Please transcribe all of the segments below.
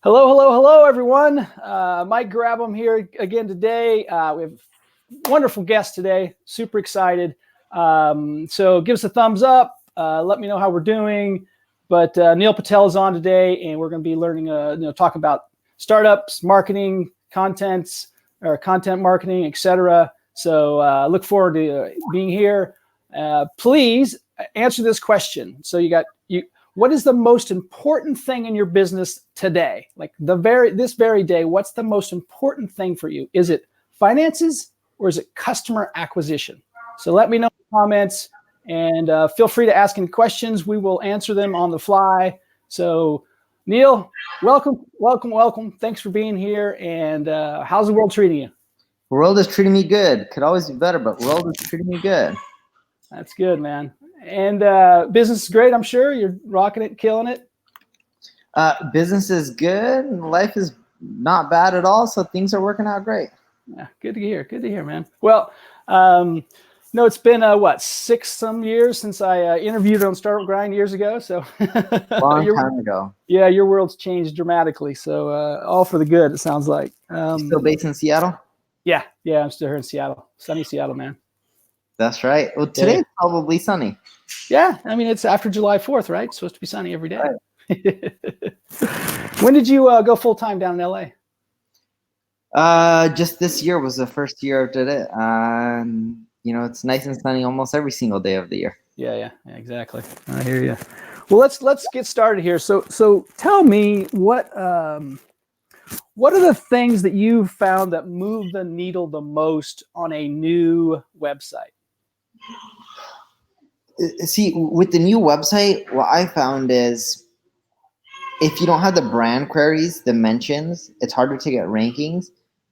Hello, hello, hello, everyone. Mike Grabham here again today. We have a wonderful guest today. Super excited. So give us a thumbs up. Let me know how we're doing. But Neil Patel is on today, and we're going to be learning, talking about startups, marketing, content marketing, etc. So look forward to being here. Please answer this question. So what is the most important thing in your business today? Like this very day, what's the most important thing for you? Is it finances or is it customer acquisition? So let me know in the comments, and feel free to ask any questions. We will answer them on the fly. So Neil, welcome. Thanks for being here. And how's the world treating you? The world is treating me good. Could always be better, but the world is treating me good. That's good, man. And business is great, I'm sure. You're rocking it, killing it. Business is good. And life is not bad at all. So things are working out great. Yeah, good to hear. Good to hear, man. Well, it's been, 6-some years since I interviewed on Startup Grind years ago. So Long time ago. Yeah, your world's changed dramatically. So all for the good, it sounds like. Still based in Seattle? Yeah, I'm still here in Seattle. Sunny Seattle, man. That's right. Well, today's probably sunny. Yeah, I mean, it's after July 4th, right? It's supposed to be sunny every day. Right. When did you go full-time down in LA? Just this year was the first year I did it. It's nice and sunny almost every single day of the year. Yeah, exactly. I hear you. Well, let's get started here. So tell me what are the things that you found that move the needle the most on a new website? See, with the new website, what I found is if you don't have the brand queries, the mentions, it's harder to get rankings.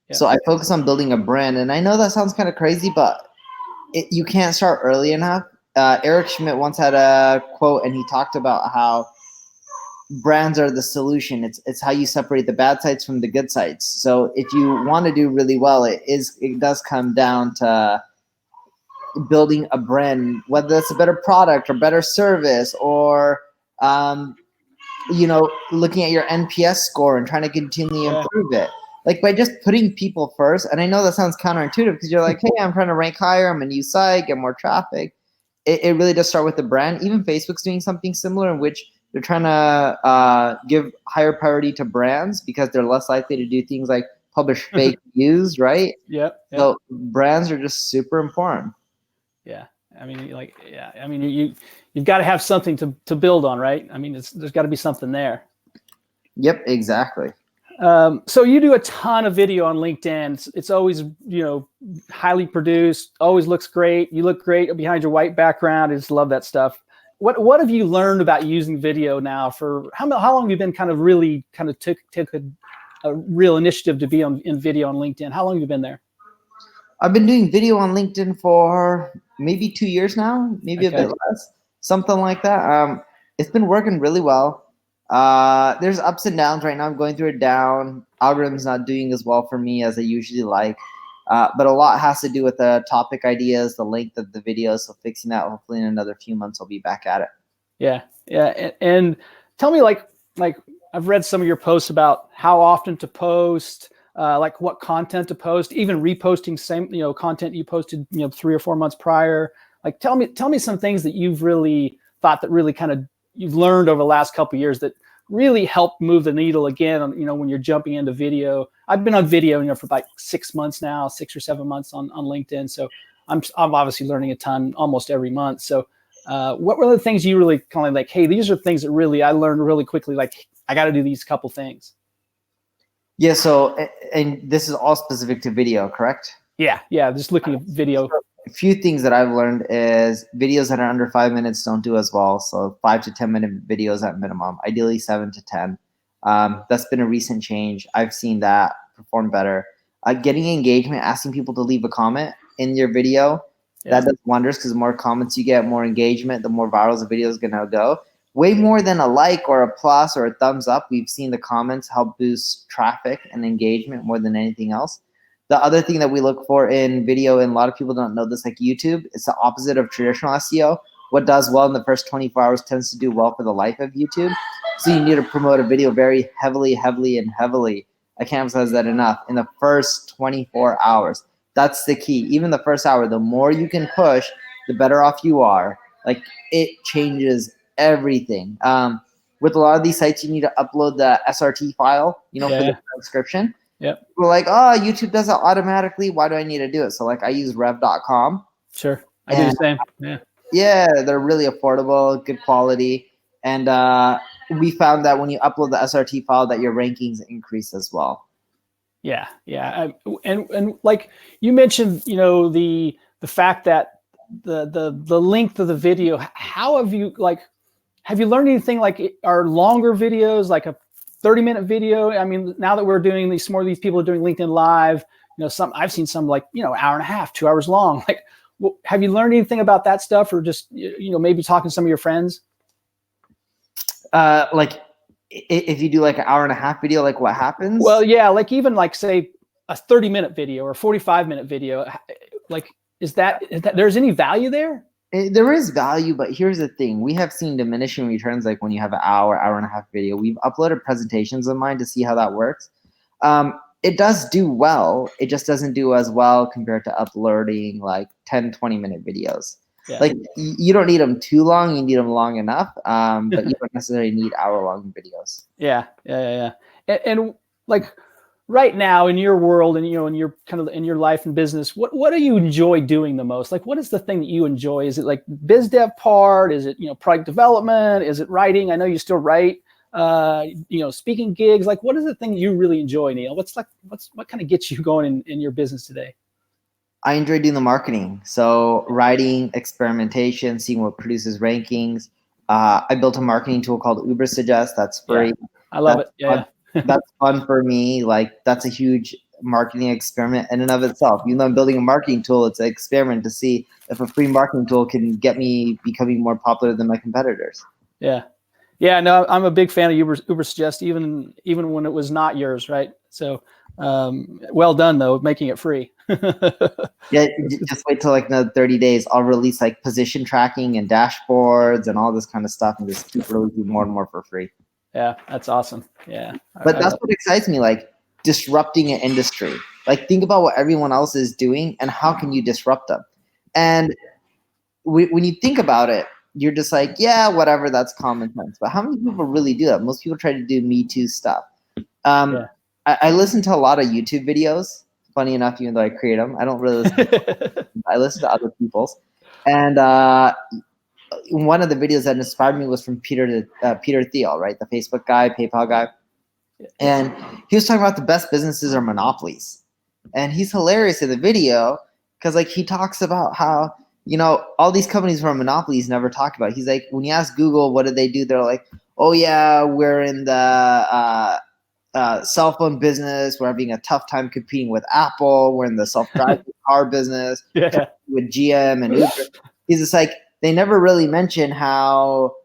Yeah. So I focus on building a brand. And I know that sounds kind of crazy, but you can't start early enough. Eric Schmidt once had a quote, and he talked about how brands are the solution. It's how you separate the bad sites from the good sites. So if you want to do really well, it does come down to building a brand, whether it's a better product or better service, or looking at your NPS score and trying to continually improve it. Like by just putting people first. And I know that sounds counterintuitive because you're like, hey, I'm trying to rank higher, I'm a new site, get more traffic. It really does start with the brand. Even Facebook's doing something similar, in which they're trying to give higher priority to brands because they're less likely to do things like publish fake news, right? Yep. So brands are just super important. Yeah. I mean, you've got to have something to build on, right? I mean, there's got to be something there. Yep, exactly. So you do a ton of video on LinkedIn. It's always, highly produced, always looks great. You look great behind your white background. I just love that stuff. What have you learned about using video now? For how long have you been took a real initiative to be in video on LinkedIn? How long have you been there? I've been doing video on LinkedIn for maybe 2 years now, maybe a bit less, something like that. It's been working really well. There's ups and downs right now. I'm going through a down. Algorithm's not doing as well for me as I usually like. But a lot has to do with the topic ideas, the length of the video. So fixing that, hopefully in another few months, I'll be back at it. Yeah. And tell me, like I've read some of your posts about how often to post, like what content to post, even reposting same, content you posted, 3 or 4 months prior. Like, tell me some things that you've really thought that really you've learned over the last couple of years that really helped move the needle again on, when you're jumping into video. I've been on video, for like 6 months now, 6 or 7 months on LinkedIn. So I'm obviously learning a ton almost every month. So what were the things you really kind of like, hey, these are things that really I learned really quickly, like I got to do these couple things? Yeah. So, and this is all specific to video, correct? Yeah. Just looking at video. A few things that I've learned is videos that are under 5 minutes don't do as well. So 5 to 10 minute videos at minimum, ideally 7 to 10. That's been a recent change. I've seen that perform better. Getting engagement, asking people to leave a comment in your video, that does wonders because the more comments you get, more engagement, the more viral the video is going to go. Way more than a like or a plus or a thumbs up. We've seen the comments help boost traffic and engagement more than anything else. The other thing that we look for in video, and a lot of people don't know this, like YouTube, it's the opposite of traditional SEO. What does well in the first 24 hours tends to do well for the life of YouTube. So you need to promote a video very heavily, heavily. I can't emphasize that enough. In the first 24 hours, that's the key. Even the first hour, the more you can push, the better off you are. Like, it changes everything. With a lot of these sites, you need to upload the SRT file, for the transcription. Yep. We're like, oh, YouTube does it automatically. Why do I need to do it? So like I use rev.com. Sure. I do the same. Yeah. Yeah, they're really affordable, good quality. And we found that when you upload the SRT file that your rankings increase as well. Yeah. Yeah. And like you mentioned, the fact that the length of the video, how have you learned anything, like are longer videos, like a 30-minute video? I mean, now that we're doing these people are doing LinkedIn Live, I've seen some like, hour and a half, 2 hours long. Like, have you learned anything about that stuff, or just, maybe talking to some of your friends? Like if you do like an hour and a half video, like what happens? Well, yeah, like even like say a 30-minute video or a 45-minute video, like is that there's any value there? There is value, but here's the thing. We have seen diminishing returns like when you have an hour and a half video. We've uploaded presentations of mine to see how that works. It does do well. It just doesn't do as well compared to uploading like 10, 20-minute videos. Yeah. Like you don't need them too long. You need them long enough, but you don't necessarily need hour-long videos. Yeah. And like right now in your world and, in your kind of in your life and business, what do you enjoy doing the most? Like, what is the thing that you enjoy? Is it like biz dev part? Is it, product development? Is it writing? I know you still write, speaking gigs. Like, what is the thing you really enjoy, Neil? What kind of gets you going in your business today? I enjoy doing the marketing. So writing, experimentation, seeing what produces rankings. I built a marketing tool called Uber Suggest. That's free. Yeah, I love it. Yeah. That's fun for me. Like, that's a huge marketing experiment in and of itself. Even though I'm building a marketing tool, it's an experiment to see if a free marketing tool can get me becoming more popular than my competitors. Yeah. Yeah, no, I'm a big fan of Uber Suggest, even when it was not yours, right? So, well done though, making it free. Yeah, just wait till like another 30 days. I'll release like position tracking and dashboards and all this kind of stuff, and just keep releasing more and more for free. Yeah, that's awesome. Yeah, but that's what excites me, like disrupting an industry. Like, think about what everyone else is doing and how can you disrupt them. And when you think about it, you're just like, yeah, whatever, that's common sense. But how many people really do that? Most people try to do Me Too stuff. I listen to a lot of YouTube videos. Funny enough, even though I create them, I don't really listen to them. I listen to other people's. And one of the videos that inspired me was from Peter Thiel, right? The Facebook guy, PayPal guy. And he was talking about the best businesses are monopolies. And he's hilarious in the video because like he talks about how, all these companies who are monopolies never talk about it. He's like, when you ask Google, what did they do? They're like, oh yeah, we're in the cell phone business. We're having a tough time competing with Apple. We're in the self-driving car business with GM and Uber. He's just like, they never really mention how,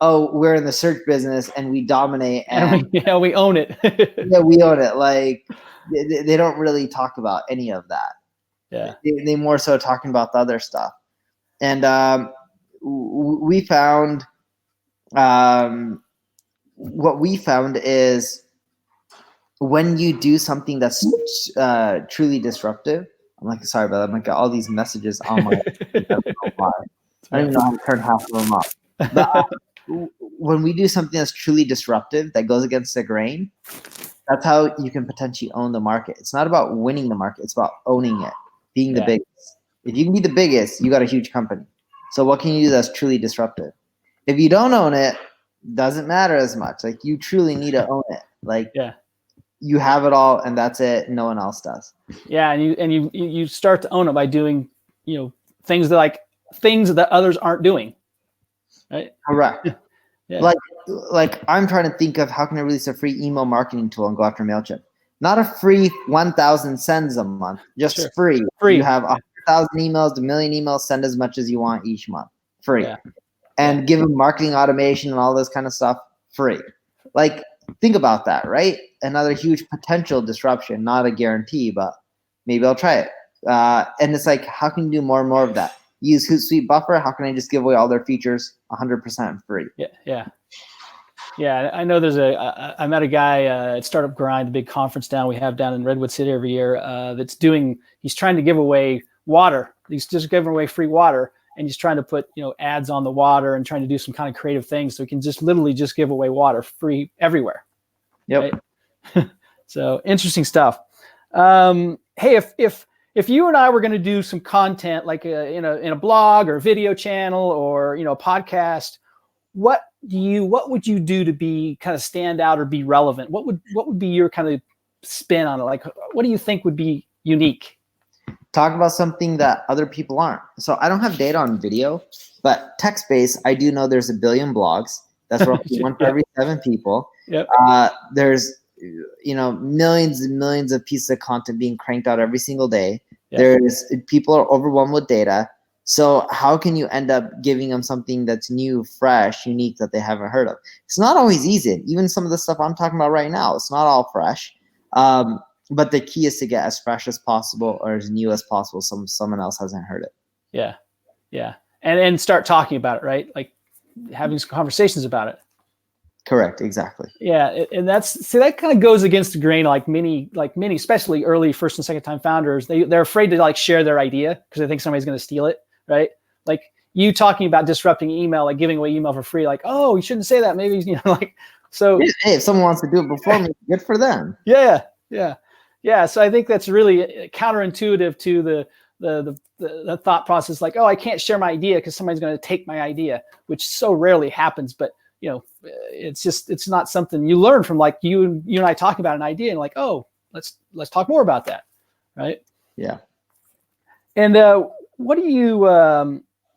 oh, we're in the search business and we dominate. And we own it. Yeah, we own it. Like, they don't really talk about any of that. Yeah. They more so talking about the other stuff. And we found, what we found is when you do something that's truly disruptive, I'm like, sorry about that. I'm like, all these messages on my, I don't even know how to turn half of them off. But when we do something that's truly disruptive, that goes against the grain, that's how you can potentially own the market. It's not about winning the market. It's about owning it, being the biggest. If you can be the biggest, you got a huge company. So what can you do that's truly disruptive? If you don't own it, doesn't matter as much. Like, you truly need to own it. Like, you have it all and that's it. No one else does. Yeah. And you start to own it by doing, things that others aren't doing. Right. Correct. Like I'm trying to think of how can I release a free email marketing tool and go after MailChimp. Not a free 1,000 sends a month, just free. You have 100,000 emails, 1 million emails, send as much as you want each month, free. And give them marketing automation and all this kind of stuff, free. Like, think about that, right? Another huge potential disruption, not a guarantee, but maybe I'll try it. And it's like, how can you do more and more of that? Use Hootsuite Buffer. How can I just give away all their features 100% free? Yeah. Yeah, I know I met a guy at Startup Grind, the big conference we have down in Redwood City every year, he's trying to give away water. He's just giving away free water, and he's trying to put, ads on the water and trying to do some kind of creative things so he can just literally just give away water free everywhere. Yep. Right? So interesting stuff. Hey, if you and I were going to do some content like in a blog or a video channel or a podcast, what would you do to be kind of stand out or be relevant? What would be your kind of spin on it? Like, what do you think would be unique? Talk about something that other people aren't. So I don't have data on video, but text-based, I do know there's 1 billion blogs. That's roughly one for every 7 people. Yep. There's millions and millions of pieces of content being cranked out every single day. Yep. People are overwhelmed with data. So how can you end up giving them something that's new, fresh, unique that they haven't heard of? It's not always easy. Even some of the stuff I'm talking about right now, it's not all fresh. But the key is to get as fresh as possible or as new as possible. Someone else hasn't heard it. Yeah. Yeah. And start talking about it, right? Like having some conversations about it. Correct. Exactly. Yeah. And that kind of goes against the grain. Like many, especially early first and second time founders, they're afraid to like share their idea because they think somebody's going to steal it. Right. Like you talking about disrupting email, like giving away email for free, like, oh, you shouldn't say that. Maybe, so. Hey, if someone wants to do it before me, good for them. Yeah. Yeah. Yeah. So I think that's really counterintuitive to the thought process. Like, oh, I can't share my idea because somebody's going to take my idea, which so rarely happens. But, it's not something you learn from, like you and I talking about an idea and like, oh, let's talk more about that. Right. Yeah. And what do you,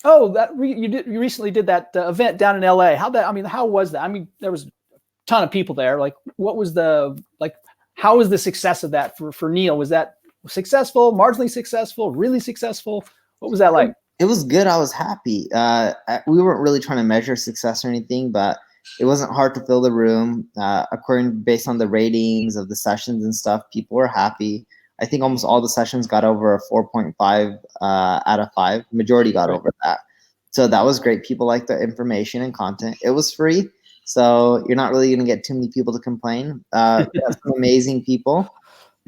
you recently did that event down in LA. How was that? I mean, there was a ton of people there. Like, what was how was the success of that for Neil? Was that successful, marginally successful, really successful? What was that like? It was good. I was happy. We weren't really trying to measure success or anything, but it wasn't hard to fill the room. Based on the ratings of the sessions and stuff, people were happy. I think almost all the sessions got over a 4.5 out of 5. Majority got over that. So that was great. People liked the information and content. It was free. So you're not really going to get too many people to complain. Some amazing people.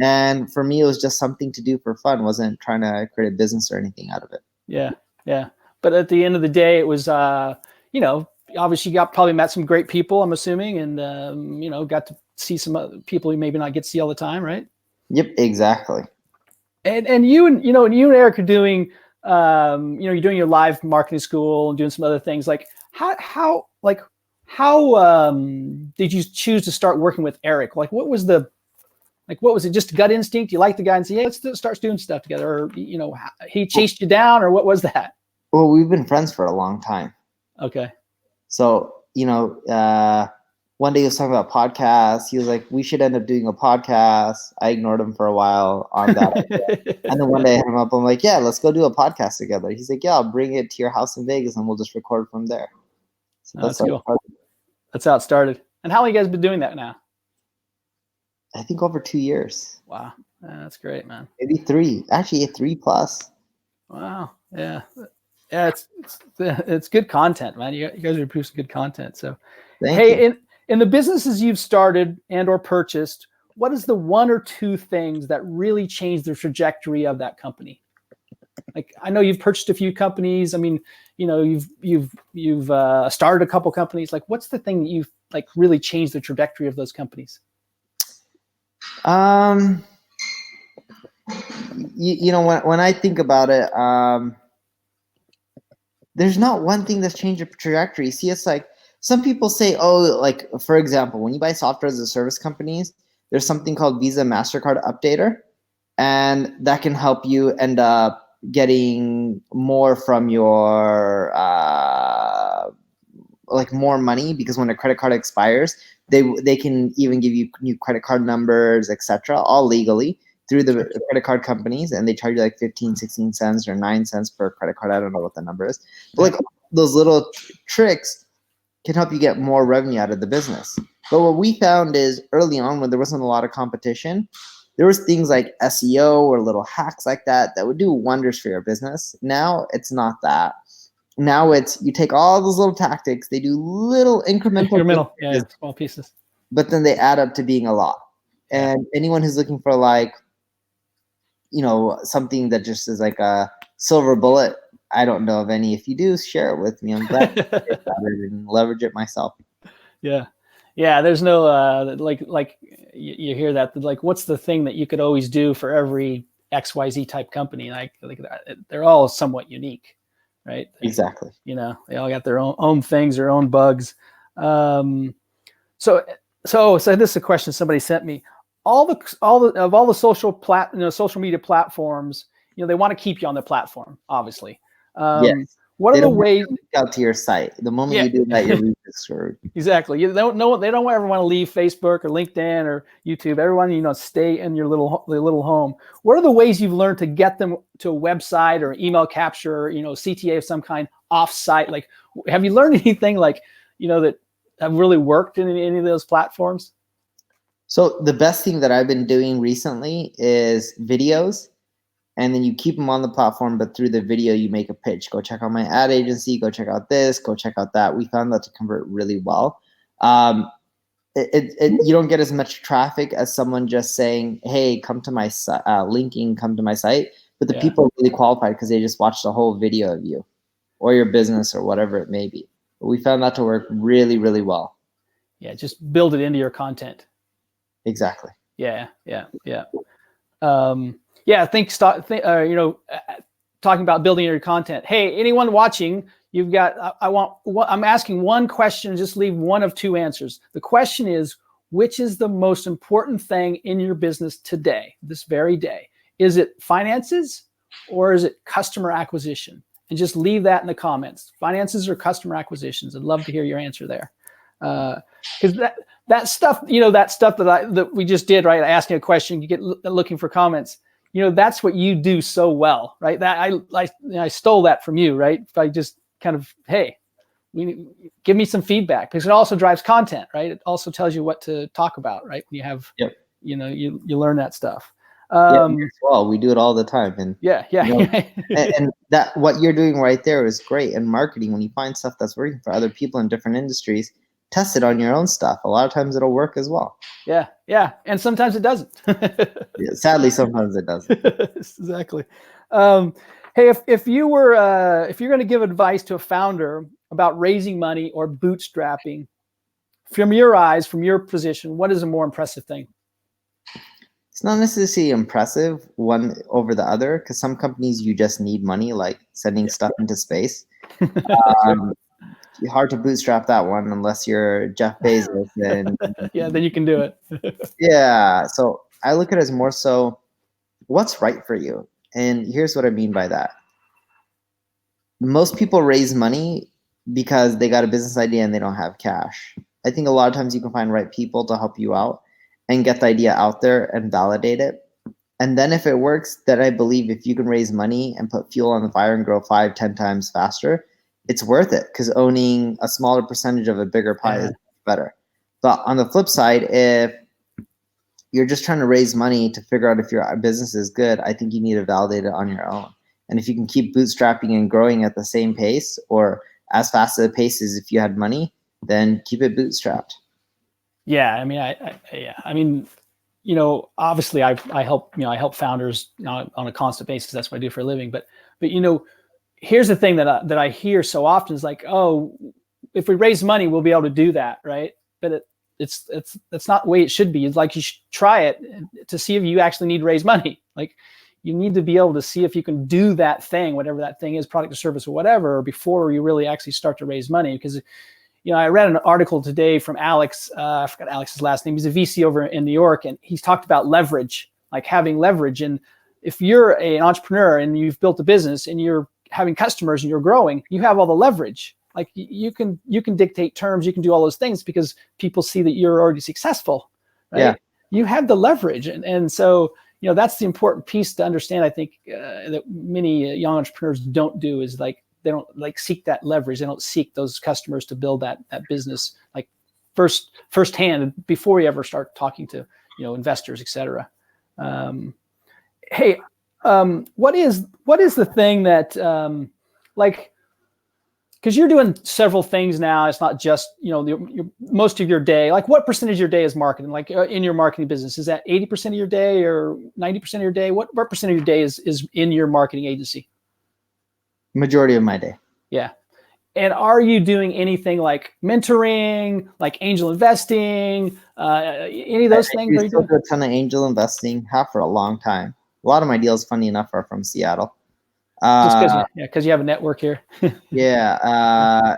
And for me, it was just something to do for fun. Wasn't trying to create a business or anything out of it. Yeah. Yeah. But at the end of the day, it was, obviously you probably met some great people, I'm assuming, and, got to see some other people you maybe not get to see all the time. Right. Yep, exactly. And you and Eric are doing, you're doing your live marketing school and doing some other things. Like how did you choose to start working with Eric? Like, what was it? Just gut instinct? You like the guy and say, hey, let's start doing stuff together, or he chased you down, or what was that? Well, we've been friends for a long time. Okay. So one day he was talking about podcasts. He was like, we should end up doing a podcast. I ignored him for a while on that. And then one day I hit him up. I'm like, yeah, let's go do a podcast together. He's like, yeah, I'll bring it to your house in Vegas and we'll just record from there. So that's cool. That's how it started. And how long have you guys been doing that now? I think over 2 years. Wow. That's great, man. Maybe 3. Actually, 3+. Wow. Yeah. Yeah. It's good content, man. You guys are producing good content. So, Thank you. In the businesses you've started and or purchased, what is the 1 or 2 things that really changed the trajectory of that company? Like, I know you've purchased a few companies. I mean, you've started a couple companies. Like, what's the thing that you've like really changed the trajectory of those companies? When I think about it, there's not one thing that's changed the trajectory. See, it's like some people say, oh, like, for example, when you buy software as a service companies, there's something called Visa MasterCard Updater, and that can help you end up getting more from your more money, because when a credit card expires, they can even give you new credit card numbers, etc., all legally through the credit card companies, and they charge you like 15, 16 cents or 9 cents per credit card. I don't know what the number is, but like those little tricks can help you get more revenue out of the business. But what we found is early on, when there wasn't a lot of competition, there was things like SEO or little hacks like that would do wonders for your business. Now it's not that. Now it's, you take all those little tactics, they do little incremental Incremental, changes, small pieces. but then they add up to being a lot. Yeah. And anyone who's looking for like, something that just is like a silver bullet, I don't know of any. If you do, share it with me. I'm glad to hear about it and leverage it myself. Yeah. There's no like you hear that, like, what's the thing that you could always do for every XYZ type company? Like they're all somewhat unique, right? Exactly. They all got their own things, their own bugs. So this is a question somebody sent me. All the social media platforms, they want to keep you on the platform, obviously. Yes. What are the ways? Out to your site. The moment you do that, you're screwed. Exactly. They don't ever want to leave Facebook or LinkedIn or YouTube. Everyone, stay in your little home. What are the ways you've learned to get them to a website or email capture, CTA of some kind off-site? Like, have you learned anything like, that have really worked in any of those platforms? So the best thing that I've been doing recently is videos. And then you keep them on the platform, but through the video, you make a pitch. Go check out my ad agency. Go check out this. Go check out that. We found that to convert really well. You don't get as much traffic as someone just saying, "Hey, come to my site," linking, "Come to my site." But the people are really qualified because they just watched the whole video of you or your business or whatever it may be. But we found that to work really, really well. Yeah, just build it into your content. Exactly. Yeah. I think talking about building your content. Hey, anyone watching, you've got. I'm asking one question. Just leave one of two answers. The question is, which is the most important thing in your business today, this very day? Is it finances or is it customer acquisition? And just leave that in the comments. Finances or customer acquisitions. I'd love to hear your answer there. Because that stuff, that stuff that we just did, right? Asking a question, you get looking for comments. That's what you do so well, right? That I stole that from you, right? If I just kind of, hey, give me some feedback, because it also drives content, right? It also tells you what to talk about, right? When you have, you learn that stuff. Well, we do it all the time, and and that what you're doing right there is great. And marketing, when you find stuff that's working for other people in different industries, test it on your own stuff. A lot of times it'll work as well. Yeah, and sometimes it doesn't. Sadly, sometimes it doesn't. Exactly. Hey, if you're going to give advice to a founder about raising money or bootstrapping, from your eyes, from your position, what is a more impressive thing? It's not necessarily impressive one over the other, because some companies you just need money, like sending stuff into space. Hard to bootstrap that one unless you're Jeff Bezos. And then you can do it. Yeah. So I look at it as more so what's right for you. And here's what I mean by that. Most people raise money because they got a business idea and they don't have cash. I think a lot of times you can find right people to help you out and get the idea out there and validate it. And then if it works, then I believe if you can raise money and put fuel on the fire and grow 5-10 times faster, it's worth it, because owning a smaller percentage of a bigger pie is better. But on the flip side, if you're just trying to raise money to figure out if your business is good, I think you need to validate it on your own. And if you can keep bootstrapping and growing at the same pace or as fast as a pace as if you had money, then keep it bootstrapped. Yeah, I mean, obviously I help founders on a constant basis. That's what I do for a living. But here's the thing that I hear so often is like, oh, if we raise money, we'll be able to do that, right? But it's not the way it should be. It's like you should try it to see if you actually need to raise money. Like, you need to be able to see if you can do that thing, whatever that thing is, product or service or whatever, before you really actually start to raise money. Because I read an article today from Alex. I forgot Alex's last name. He's a VC over in New York, and he's talked about leverage, like having leverage. And if you're an entrepreneur and you've built a business and you're having customers and you're growing, you have all the leverage. Like, you can dictate terms, you can do all those things because people see that you're already successful, right? Yeah. You have the leverage, and so that's the important piece to understand. I think that many young entrepreneurs don't do is like, they don't like seek that leverage. They don't seek those customers to build that business like firsthand before you ever start talking to investors, etc. Hey, what is the thing that because you're doing several things now. It's not just, most of your day. Like, what percentage of your day is marketing? Like, in your marketing business, is that 80% of your day or 90% of your day? What percent of your day is in your marketing agency? Majority of my day. Yeah. And are you doing anything like mentoring, like angel investing, any of those things? I still do a ton of angel investing, have for a long time. A lot of my deals, funny enough, are from Seattle. Just because you have a network here. Yeah.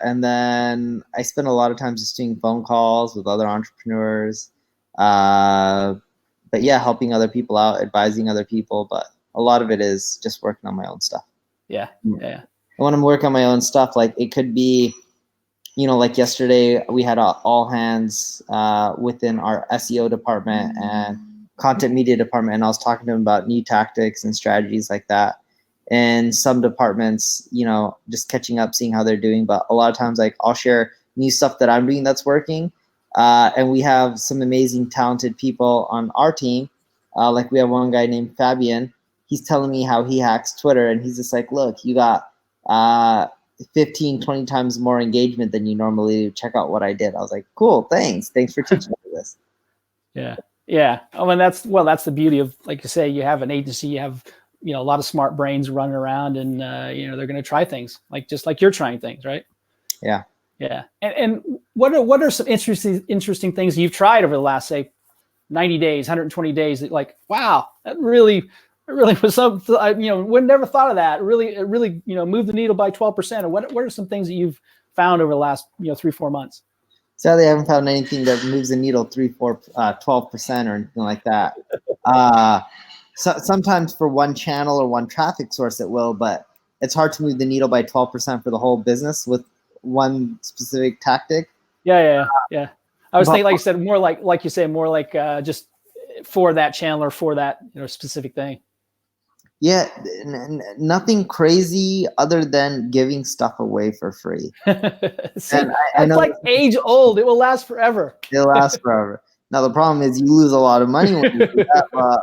And then I spend a lot of time just doing phone calls with other entrepreneurs. But yeah, helping other people out, advising other people. But a lot of it is just working on my own stuff. Yeah. And when I'm working on my own stuff, like it could be, like yesterday we had all hands within our SEO department and content media department. And I was talking to them about new tactics and strategies like that. And some departments, just catching up, seeing how they're doing. But a lot of times, like, I'll share new stuff that I'm doing that's working. And we have some amazing, talented people on our team. Like we have one guy named Fabian. He's telling me how he hacks Twitter. And he's just like, look, you got 15, 20 times more engagement than you normally do. Check out what I did. I was like, cool, thanks for teaching me this. Yeah. Oh, and that's the beauty of, like you say, you have an agency, you have, a lot of smart brains running around, and they're going to try things just like you're trying things, right? Yeah. And what are some interesting things you've tried over the last, say, 90 days, 120 days that, like, wow, that really was something, would never thought of that. It really moved the needle by 12%. Or what are some things that you've found over the last 3-4 months? Sadly, I haven't found anything that moves the needle 12% or anything like that. So sometimes for one channel or one traffic source it will, but it's hard to move the needle by 12% for the whole business with one specific tactic. Yeah. I was thinking, like you said, more like you say, more like just for that channel or for that specific thing. Yeah, nothing crazy other than giving stuff away for free. See, I know, like age old. It will last forever. It'll last forever. Now the problem is you lose a lot of money when you do that, but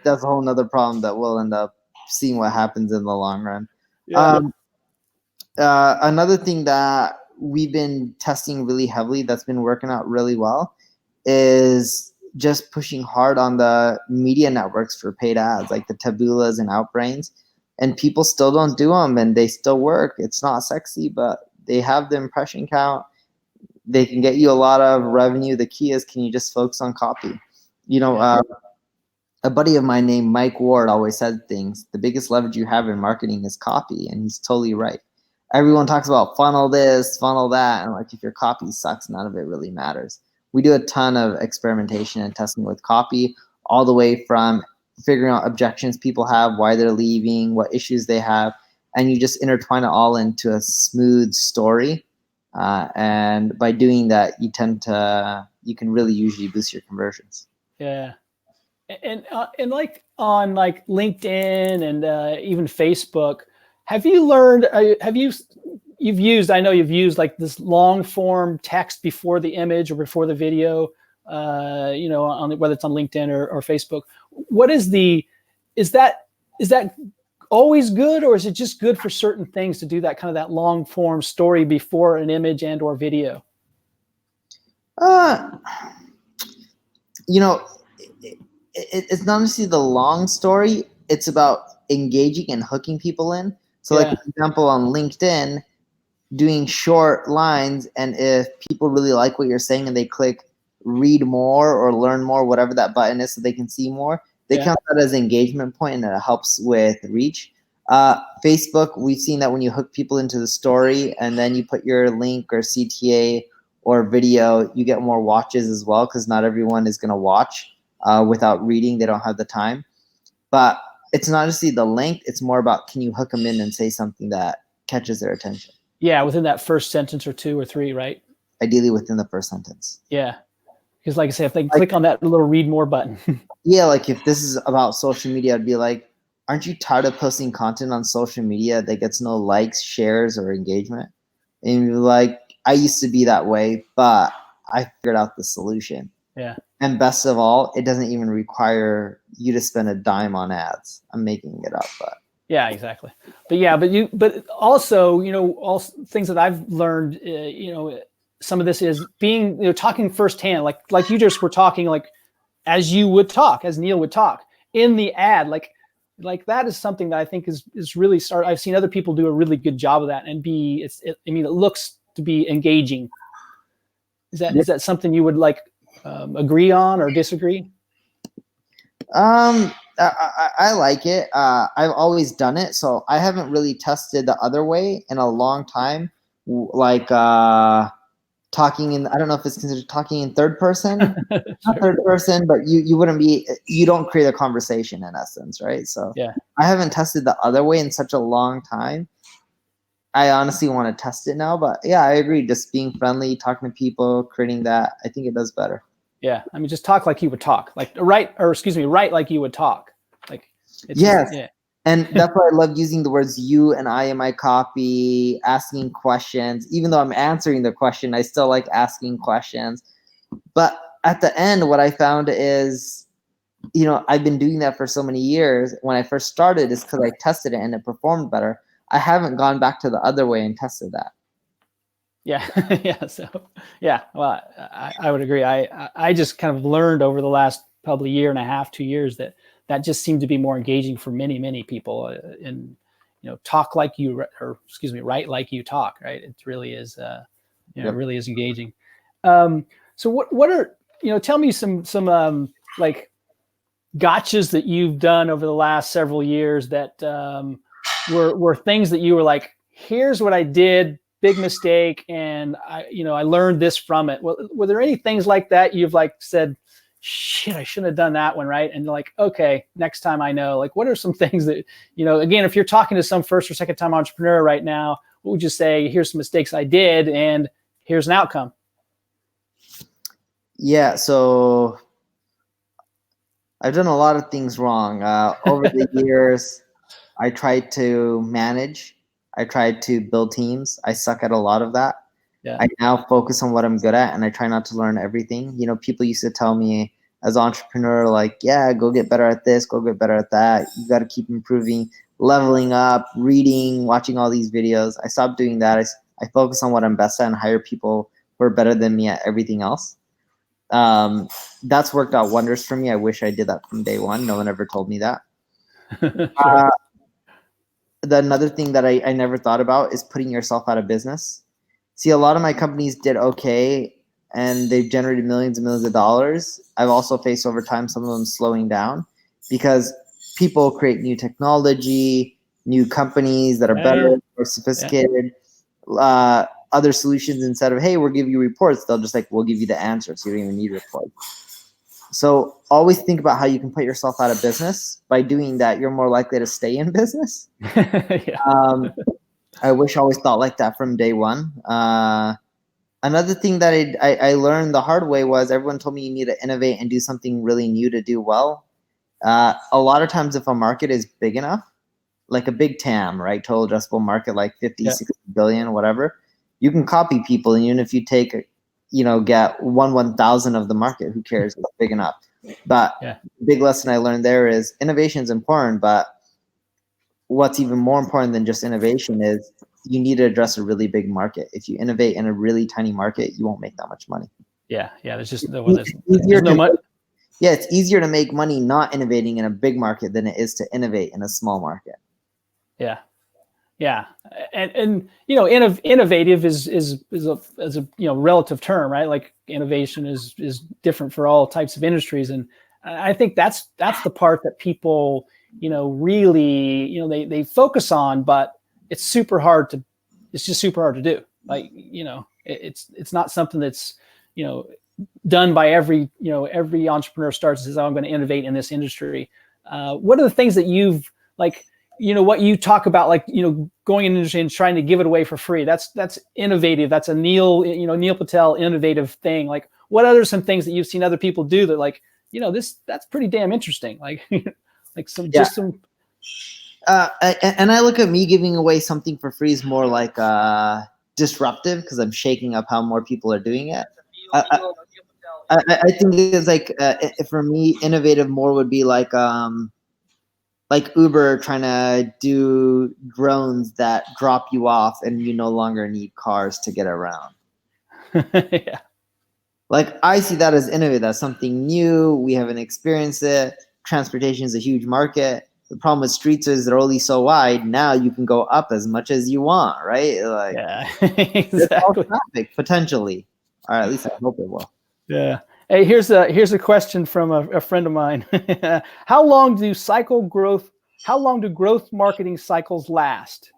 that's a whole nother problem that we'll end up seeing what happens in the long run. Yeah. Another thing that we've been testing really heavily that's been working out really well is just pushing hard on the media networks for paid ads, like the Tabulas and Outbrains. And people still don't do them, and they still work. It's not sexy, but they have the impression count. They can get you a lot of revenue. The key is, can you just focus on copy? A buddy of mine named Mike Ward always said things, the biggest leverage you have in marketing is copy. And he's totally right. Everyone talks about funnel this, funnel that. And like, if your copy sucks, none of it really matters. We do a ton of experimentation and testing with copy, all the way from figuring out objections people have, why they're leaving, what issues they have. And you just intertwine it all into a smooth story. And by doing that, you can really usually boost your conversions. Yeah. And like on like LinkedIn and even Facebook, have you learned? You've used like this long form text before the image or before the video, whether it's on LinkedIn or Facebook. Is that always good, or is it just good for certain things to do that kind of that long form story before an image and or video? It's not necessarily the long story. It's about engaging and hooking people in. So like, for example, on LinkedIn, doing short lines, and if people really like what you're saying and they click read more or learn more, whatever that button is, so they can see more, they count that as engagement point, and it helps with reach. Facebook, we've seen that when you hook people into the story and then you put your link or CTA or video, you get more watches as well, because not everyone is going to watch without reading. They don't have the time. But it's not necessarily the length. It's more about, can you hook them in and say something that catches their attention? Yeah, within that first sentence or two or three, right? Ideally within the first sentence. Yeah. Because like I say, if they click on that little read more button. Yeah, like if this is about social media, I'd be like, aren't you tired of posting content on social media that gets no likes, shares, or engagement? And you're like, I used to be that way, but I figured out the solution. Yeah. And best of all, it doesn't even require you to spend a dime on ads. I'm making it up, but Yeah, exactly. But also, all things that I've learned, some of this is being, talking firsthand, like you just were talking, like as you would talk, as Neil would talk in the ad, like that is something that I think is really start. I've seen other people do a really good job of that, and it looks to be engaging. Is that something you would like agree on or disagree? I like it. I've always done it, so I haven't really tested the other way in a long time. Like talking in, I don't know if it's considered talking in third person, Sure. not third person, but you don't create a conversation in essence, right? So Yeah. I haven't tested the other way in such a long time. I honestly want to test it now, but yeah, I agree. Just being friendly, talking to people, creating that, I think it does better. Yeah, I mean, just talk like you would talk, write like you would talk, like it's Yes. yeah. And that's why I love using the words you and I in my copy, asking questions. Even though I'm answering the question, I still like asking questions. But at the end, what I found is, I've been doing that for so many years. When I first started, is because I tested it and it performed better. I haven't gone back to the other way and tested that. Yeah, yeah. So, yeah. Well, I would agree. I just kind of learned over the last probably year and a half, 2 years that just seemed to be more engaging for many people. And talk like you, or excuse me, write like you talk. Right. It really is. It Yep. really is engaging. So what are tell me some like gotchas that you've done over the last several years that were things that you were like, here's what I did, big mistake, and I learned this from it. Were there any things like that you've like said, shit, I shouldn't have done that one, right? And like, okay, next time I know. Like, what are some things that again, if you're talking to some first or second time entrepreneur right now, what would you say? Here's some mistakes I did, and here's an outcome. Yeah, so I've done a lot of things wrong. Over the years, I tried to manage. I tried to build teams. I suck at a lot of that. Yeah. I now focus on what I'm good at, and I try not to learn everything. People used to tell me as an entrepreneur, like, yeah, go get better at this, go get better at that. You got to keep improving, leveling up, reading, watching all these videos. I stopped doing that. I focus on what I'm best at and hire people who are better than me at everything else. That's worked out wonders for me. I wish I did that from day one. No one ever told me that. Sure. Another thing that I never thought about is putting yourself out of business. See, a lot of my companies did okay and they've generated millions and millions of dollars. I've also faced over time some of them slowing down because people create new technology, new companies that are better, more sophisticated, other solutions. Instead of, hey, we'll give you reports, they'll just like, we'll give you the answers. You don't even need reports. So always think about how you can put yourself out of business. By doing that, you're more likely to stay in business. Yeah. I wish I always thought like that from day one. Another thing that I learned the hard way was everyone told me you need to innovate and do something really new to do well. A lot of times if a market is big enough, like a big TAM, right, total addressable market, like 50, 60 billion, whatever, you can copy people. And even if you take, get 1/1000 of the market, who cares? It's big enough. But big lesson I learned there is innovation is important, but what's even more important than just innovation is you need to address a really big market. If you innovate in a really tiny market, you won't make that much money. Yeah. There's just there's no money. Yeah, it's easier to make money not innovating in a big market than it is to innovate in a small market. Yeah. And innovative is a relative term, right? Like innovation is different for all types of industries, and I think that's the part that people really they focus on, but it's just super hard to do. Like it's not something that's done by every entrepreneur starts and says, oh, I'm going to innovate in this industry. What are the things that you've like, what you talk about, like, going in industry and trying to give it away for free? That's innovative. That's a Neil Patel innovative thing. Like, what are some things that you've seen other people do that, like, that's pretty damn interesting. Like, like just some. And I look at me giving away something for free is more like disruptive because I'm shaking up how more people are doing it. I think it's like for me, innovative more would be like like Uber trying to do drones that drop you off and you no longer need cars to get around. Yeah. Like, I see that as innovative. That's something new. We haven't experienced it. Transportation is a huge market. The problem with streets is they're only so wide. Now you can go up as much as you want, right? Like, Yeah, it's all exactly. traffic potentially, or at least I hope it will. Yeah. Hey, here's a question from a friend of mine. How long do growth marketing cycles last?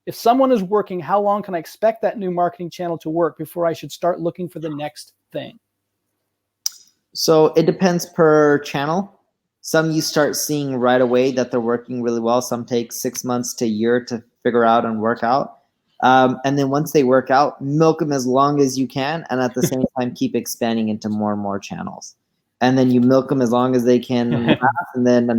If someone is working, how long can I expect that new marketing channel to work before I should start looking for the next thing? So it depends per channel. Some you start seeing right away that they're working really well. Some take 6 months to a year to figure out and work out. And then once they work out, milk them as long as you can, and at the same time keep expanding into more and more channels. And then you milk them as long as they can last, and then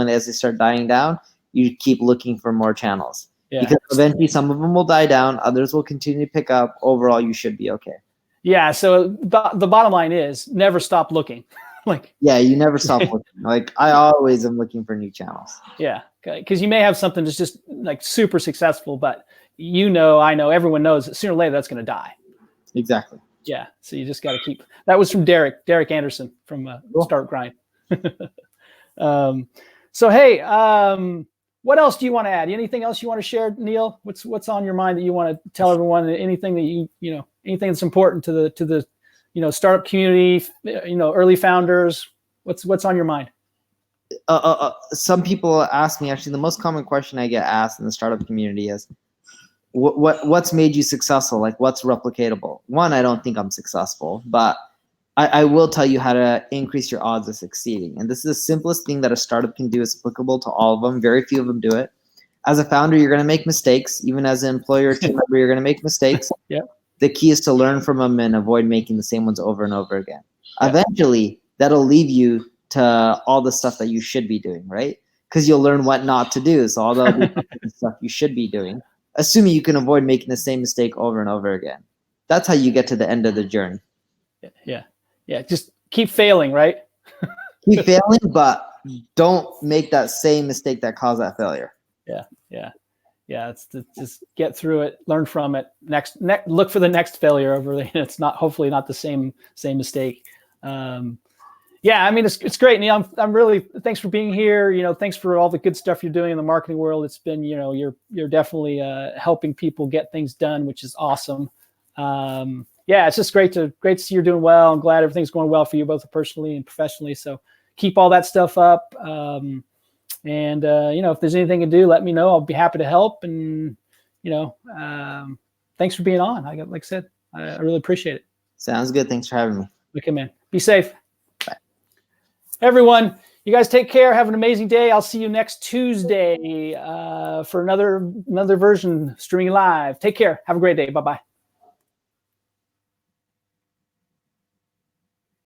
as they start dying down, you keep looking for more channels. Yeah. Because eventually some of them will die down, others will continue to pick up. Overall, you should be okay. Yeah. So the bottom line is never stop looking. Like, yeah, you never stop looking. Like, I always am looking for new channels. Yeah. Because you may have something that's just like super successful, but I know, everyone knows that sooner or later that's going to die. Exactly. Yeah. So you just got to keep. That was from Derek Anderson from Cool. Start Grind. So hey, what else do you want to add? Anything else you want to share, Neil? What's on your mind that you want to tell everyone? Anything that anything that's important to the startup community, early founders? What's on your mind? Some people ask me, actually, the most common question I get asked in the startup community is, what's made you successful? Like, what's replicatable? One, I don't think I'm successful, but I will tell you how to increase your odds of succeeding. And this is the simplest thing that a startup can do. It's applicable to all of them. Very few of them do it. As a founder, you're going to make mistakes. Even as an employer or team member, you're going to make mistakes. Yeah. The key is to learn from them and avoid making the same ones over and over again. Yeah. Eventually, that'll lead you to all the stuff that you should be doing, right? Because you'll learn what not to do. So all the stuff you should be doing, assuming you can avoid making the same mistake over and over again. That's how you get to the end of the journey. Yeah. Just keep failing, right? Keep failing, but don't make that same mistake that caused that failure. Yeah. It's to just get through it, learn from it. Next, look for the next failure over there. It's hopefully not the same mistake. Yeah, I mean, it's great, Neil. I'm really, thanks for being here. Thanks for all the good stuff you're doing in the marketing world. It's been, you're definitely helping people get things done, which is awesome. Yeah, it's just great to see you're doing well. I'm glad everything's going well for you, both personally and professionally. So keep all that stuff up. And if there's anything to do, let me know. I'll be happy to help. And thanks for being on. Like I said, I really appreciate it. Sounds good. Thanks for having me. Okay, man. Be safe. Everyone, you guys take care. Have an amazing day. I'll see you next Tuesday for another version streaming live. Take care. Have a great day. Bye-bye.